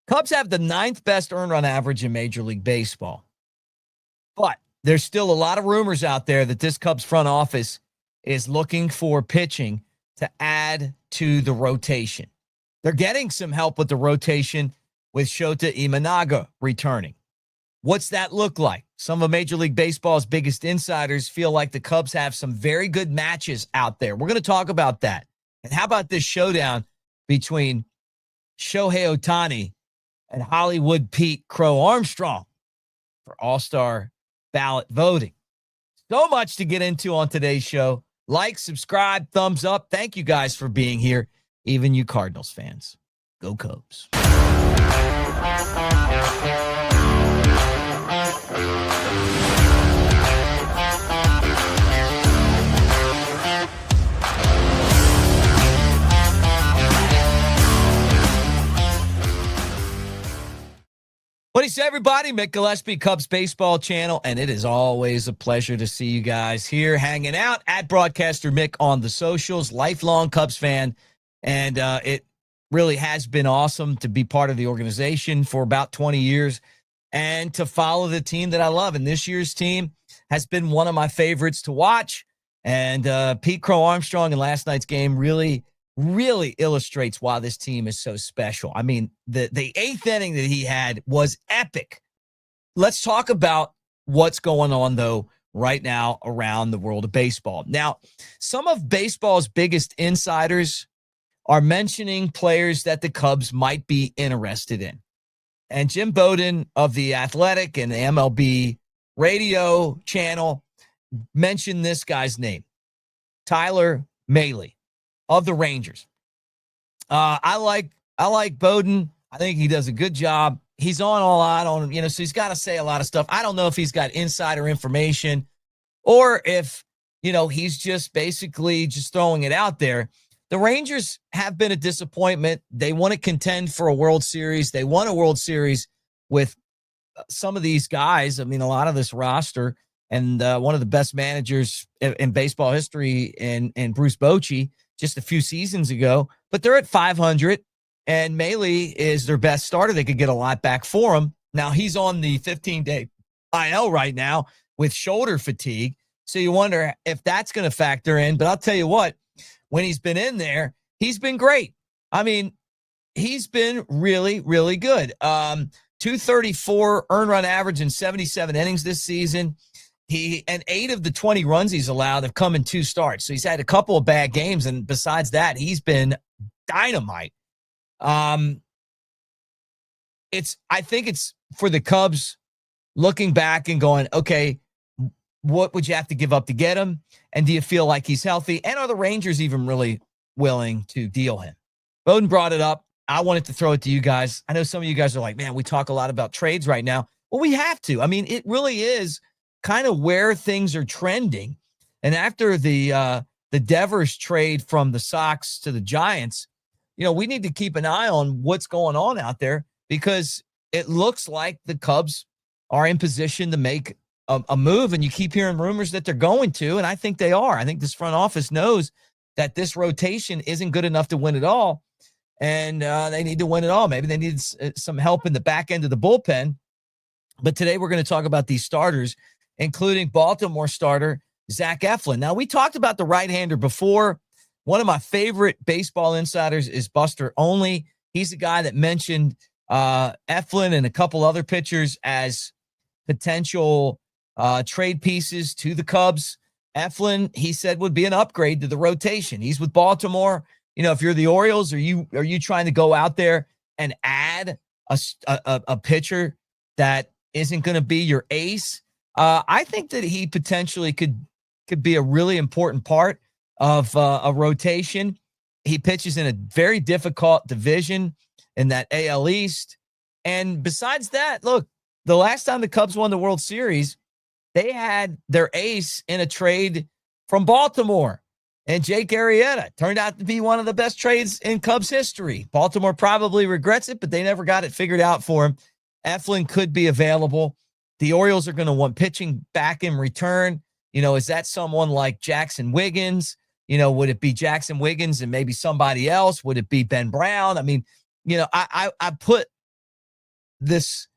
Cubs have the ninth best earned run average in Major League Baseball. But there's still a lot of rumors out there that this Cubs front office is looking for pitching to add to the rotation. They're getting some help with the rotation with Shota Imanaga returning. What's that look like? Some of Major League Baseball's biggest insiders feel like the Cubs have some very good matches out there. We're going to talk about that. And how about this showdown between Shohei Ohtani and Hollywood Pete Crow Armstrong for All-Star ballot voting? So much to get into on today's show. Like, subscribe, thumbs up. Thank you guys for being here, even you Cardinals fans. Go Cubs. What do you say, everybody? Mick Gillespie, Cubs Baseball Channel, and it is always a pleasure to see you guys here hanging out at Broadcaster Mick on the socials. Lifelong Cubs fan, and it really has been awesome to be part of the organization for about 20 years and to follow the team that I love. And this year's team has been one of my favorites to watch. And Pete Crow Armstrong in last night's game really illustrates why this team is so special. I mean, the eighth inning that he had was epic. Let's talk about what's going on, though, right now around the world of baseball. Now, some of baseball's biggest insiders are mentioning players that the Cubs might be interested in. And Jim Bowden of The Athletic and the MLB radio channel mentioned this guy's name, Tyler Mahle of the Rangers. I like Bowden. I think he does a good job. He's on a lot on, so he's got to say a lot of stuff. I don't know if he's got insider information or if, he's just basically just throwing it out there. The Rangers have been a disappointment. They want to contend for a World Series. They won a World Series with some of these guys. I mean, a lot of this roster, and one of the best managers in baseball history in Bruce Bochy just a few seasons ago. But they're at 500, and Mahle is their best starter. They could get a lot back for him. Now, he's on the 15-day IL right now with shoulder fatigue, so you wonder if that's going to factor in. But I'll tell you what, when he's been in there, he's been great. I mean, he's been really, really good. 234 earned run average in 77 innings this season. And 8 of the 20 runs he's allowed have come in 2 starts. So he's had a couple of bad games, and besides that, he's been dynamite. I think it's for the Cubs looking back and going, okay, what would you have to give up to get him? And do you feel like he's healthy? And are the Rangers even really willing to deal him? Bowden brought it up. I wanted to throw it to you guys. I know some of you guys are like, man, we talk a lot about trades right now. Well, we have to. I mean, it really is kind of where things are trending. And after the Devers trade from the Sox to the Giants, we need to keep an eye on what's going on out there, because it looks like the Cubs are in position to make a move, and you keep hearing rumors that they're going to, and I think they are. I think this front office knows that this rotation isn't good enough to win it all, and they need to win it all. Maybe they need some help in the back end of the bullpen. But today we're going to talk about these starters, including Baltimore starter Zack Eflin. Now, we talked about the right-hander before. One of my favorite baseball insiders is Buster Olney. He's the guy that mentioned Eflin and a couple other pitchers as potential trade pieces to the Cubs. Eflin, he said, would be an upgrade to the rotation. He's with Baltimore. If you're the Orioles, are you trying to go out there and add a pitcher that isn't going to be your ace? I think that he potentially could be a really important part of a rotation. He pitches in a very difficult division in that AL East. And besides that, look, the last time the Cubs won the World Series, they had their ace in a trade from Baltimore. And Jake Arrieta turned out to be one of the best trades in Cubs history. Baltimore probably regrets it, but they never got it figured out for him. Eflin could be available. The Orioles are going to want pitching back in return. Is that someone like Jackson Wiggins? Would it be Jackson Wiggins and maybe somebody else? Would it be Ben Brown? I mean, I put this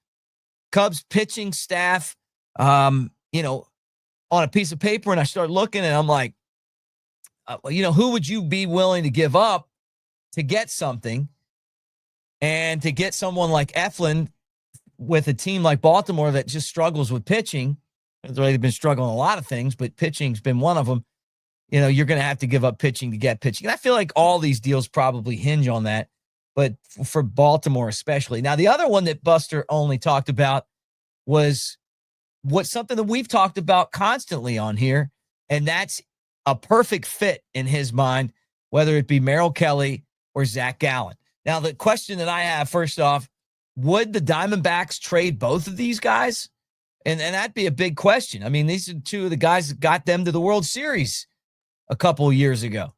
Cubs pitching staff, on a piece of paper, and I start looking, and I'm like, who would you be willing to give up to get something? And to get someone like Eflin with a team like Baltimore that just struggles with pitching, they've been struggling a lot of things, but pitching's been one of them. You're going to have to give up pitching to get pitching. And I feel like all these deals probably hinge on that, but for Baltimore especially. Now, the other one that Buster only talked about was something that we've talked about constantly on here, and that's a perfect fit in his mind, whether it be Merrill Kelly or Zach Gallen. Now, the question that I have, first off, would the Diamondbacks trade both of these guys? And that'd be a big question. I mean, these are two of the guys that got them to the World Series a couple of years ago.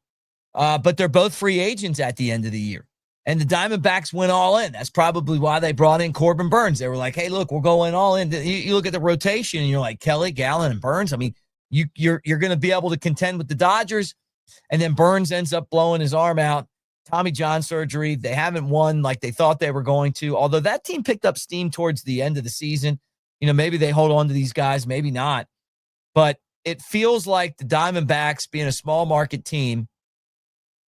But they're both free agents at the end of the year. And the Diamondbacks went all in. That's probably why they brought in Corbin Burns. They were like, hey, look, we're going all in. You look at the rotation, and you're like, Kelly, Gallen, and Burns. I mean, you're going to be able to contend with the Dodgers. And then Burns ends up blowing his arm out. Tommy John surgery. They haven't won like they thought they were going to, although that team picked up steam towards the end of the season. Maybe they hold on to these guys, maybe not. But it feels like the Diamondbacks, being a small market team,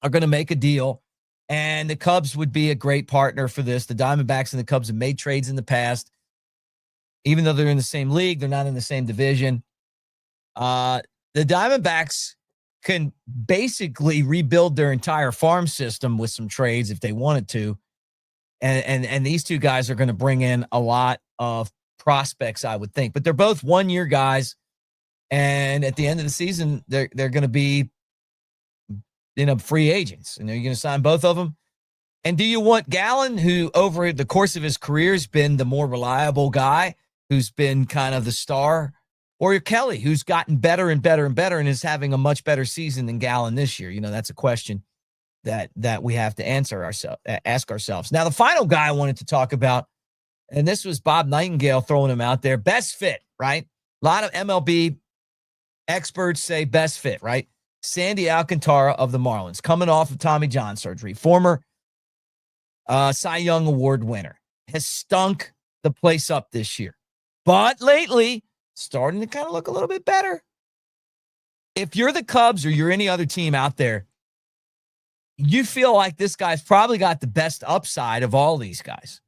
are going to make a deal, and the Cubs would be a great partner for this. The Diamondbacks and the Cubs have made trades in the past. Even though they're in the same league, they're not in the same division. The Diamondbacks can basically rebuild their entire farm system with some trades if they wanted to. And these two guys are going to bring in a lot of prospects, I would think. But they're both one-year guys. And at the end of the season, they're going to be, free agents. You're going to sign both of them. And do you want Gallen, who over the course of his career has been the more reliable guy, who's been kind of the star, or Kelly, who's gotten better and better and better and is having a much better season than Gallen this year? That's a question that we have to ask ourselves. Now, the final guy I wanted to talk about, and this was Bob Nightingale throwing him out there, best fit, right? A lot of MLB experts say best fit, right? Sandy Alcantara of the Marlins, coming off of Tommy John surgery, former Cy Young Award winner, has stunk the place up this year. But lately, starting to kind of look a little bit better. If you're the Cubs or you're any other team out there, you feel like this guy's probably got the best upside of all these guys.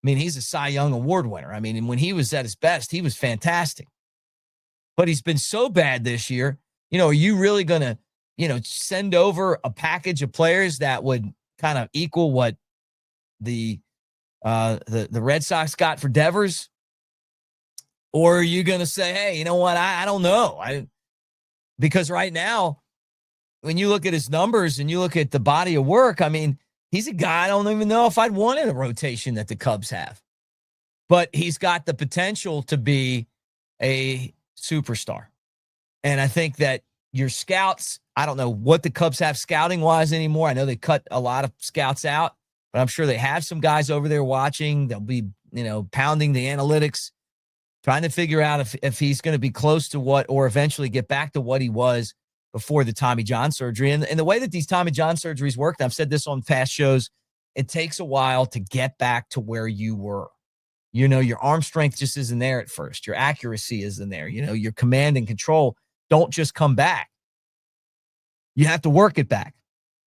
I mean, he's a Cy Young Award winner. I mean, and when he was at his best, he was fantastic. But he's been so bad this year. Are you really going to, send over a package of players that would kind of equal what the Red Sox got for Devers? Or are you going to say, hey, you know what? I don't know. Because right now, when you look at his numbers and you look at the body of work, I mean, he's a guy I don't even know if I'd want in a rotation that the Cubs have. But he's got the potential to be a superstar. And I think that your scouts, I don't know what the Cubs have scouting-wise anymore. I know they cut a lot of scouts out, but I'm sure they have some guys over there watching. They'll be, pounding the analytics, trying to figure out if he's going to be close to what, or eventually get back to what he was before the Tommy John surgery. And the way that these Tommy John surgeries work, and I've said this on past shows, it takes a while to get back to where you were. Your arm strength just isn't there at first. Your accuracy isn't there. Your command and control don't just come back. You have to work it back.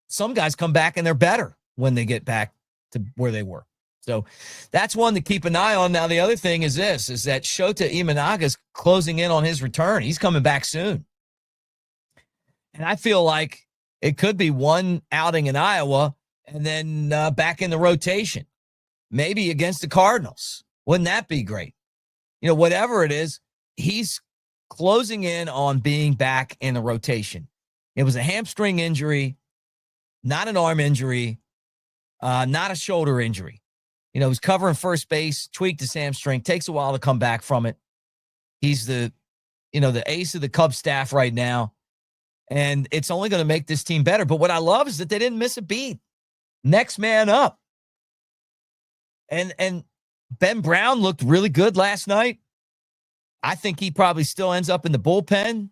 Some guys come back and they're better when they get back to where they were. So that's one to keep an eye on. Now, the other thing is that Shota Imanaga is closing in on his return. He's coming back soon. And I feel like it could be one outing in Iowa and then back in the rotation, maybe against the Cardinals. Wouldn't that be great? Whatever it is, he's closing in on being back in the rotation. It was a hamstring injury, not an arm injury, not a shoulder injury. He's covering first base, tweaked his hamstring, takes a while to come back from it. He's the ace of the Cubs staff right now, and it's only going to make this team better. But what I love is that they didn't miss a beat. Next man up. And Ben Brown looked really good last night. I think he probably still ends up in the bullpen,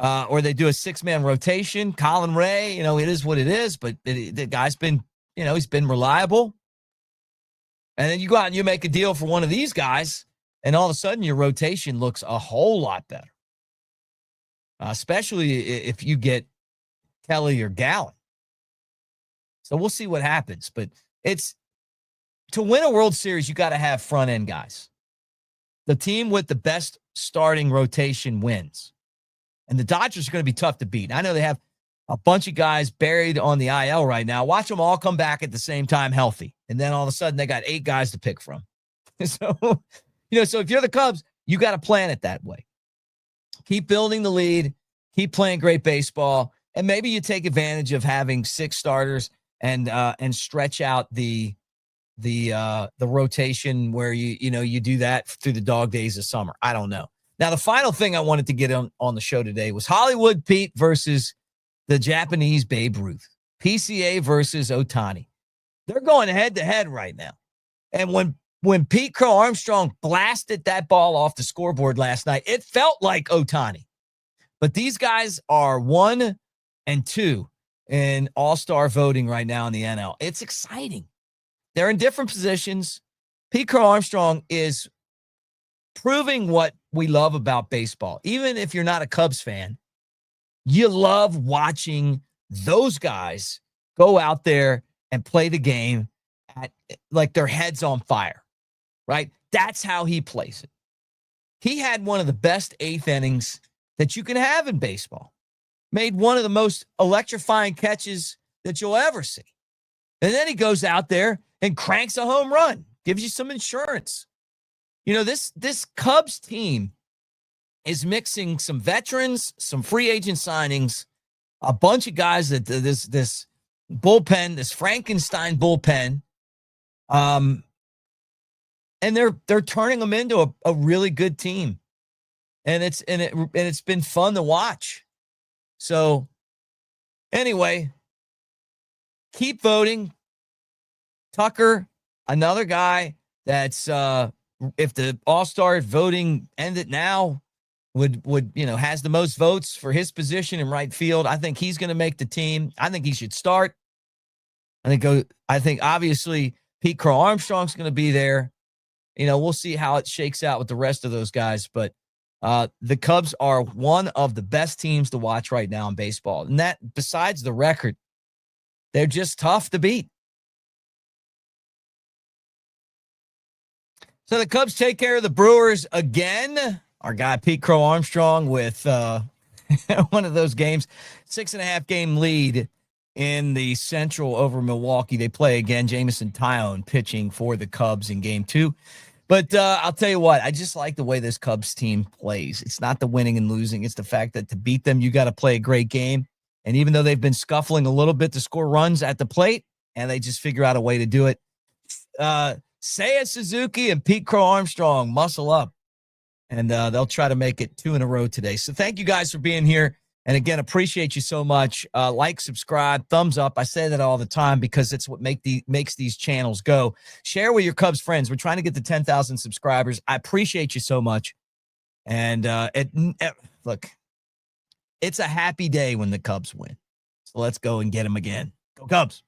or they do a 6-man rotation. Colin Ray, it is what it is, but the guy's been, he's been reliable. And then you go out and you make a deal for one of these guys, and all of a sudden your rotation looks a whole lot better, especially if you get Kelly or Gallen. So we'll see what happens. But it's to win a World Series, you got to have front-end guys. The team with the best starting rotation wins. And the Dodgers are going to be tough to beat. I know they have a bunch of guys buried on the IL right now. Watch them all come back at the same time healthy. And then all of a sudden they got 8 guys to pick from. So, so if you're the Cubs, you got to plan it that way. Keep building the lead, keep playing great baseball, and maybe you take advantage of having 6 starters and stretch out the rotation where you do that through the dog days of summer. I don't know. Now, the final thing I wanted to get on the show today was Hollywood Pete versus the Japanese Babe Ruth. PCA versus Ohtani. They're going head-to-head right now. And when Pete Crow Armstrong blasted that ball off the scoreboard last night, it felt like Ohtani. But these guys are 1 and 2 in All-Star voting right now in the NL. It's exciting. They're in different positions. Pete Crow Armstrong is proving what we love about baseball. Even if you're not a Cubs fan, you love watching those guys go out there and play the game at like their heads on fire, right? That's how he plays it. He had one of the best 8th innings that you can have in baseball. Made one of the most electrifying catches that you'll ever see. And then he goes out there and cranks a home run, gives you some insurance. This Cubs team is mixing some veterans, some free agent signings, a bunch of guys that this bullpen, this Frankenstein bullpen, and they're turning them into a really good team, and it's been fun to watch. So anyway, keep voting. Tucker, another guy that's if the All-Star voting ended now, would has the most votes for his position in right field. I think he's going to make the team. I think he should start. I think obviously Pete Crow Armstrong's going to be there. We'll see how it shakes out with the rest of those guys, but the Cubs are one of the best teams to watch right now in baseball. And that, besides the record, they're just tough to beat. So the Cubs take care of the Brewers again. Our guy Pete Crow Armstrong with one of those games, 6.5 game lead in the Central over Milwaukee. They play again. Jameson Taillon pitching for the Cubs in game 2. But I'll tell you what, I just like the way this Cubs team plays. It's not the winning and losing. It's the fact that to beat them, you got to play a great game. And even though they've been scuffling a little bit to score runs at the plate, and they just figure out a way to do it. Seiya Suzuki and Pete Crow Armstrong muscle up, and they'll try to make it 2 in a row today. So thank you guys for being here. And again, appreciate you so much. Like, subscribe, thumbs up. I say that all the time because it's what makes these channels go. Share with your Cubs friends. We're trying to get to 10,000 subscribers. I appreciate you so much. And look, it's a happy day when the Cubs win. So let's go and get them again. Go Cubs.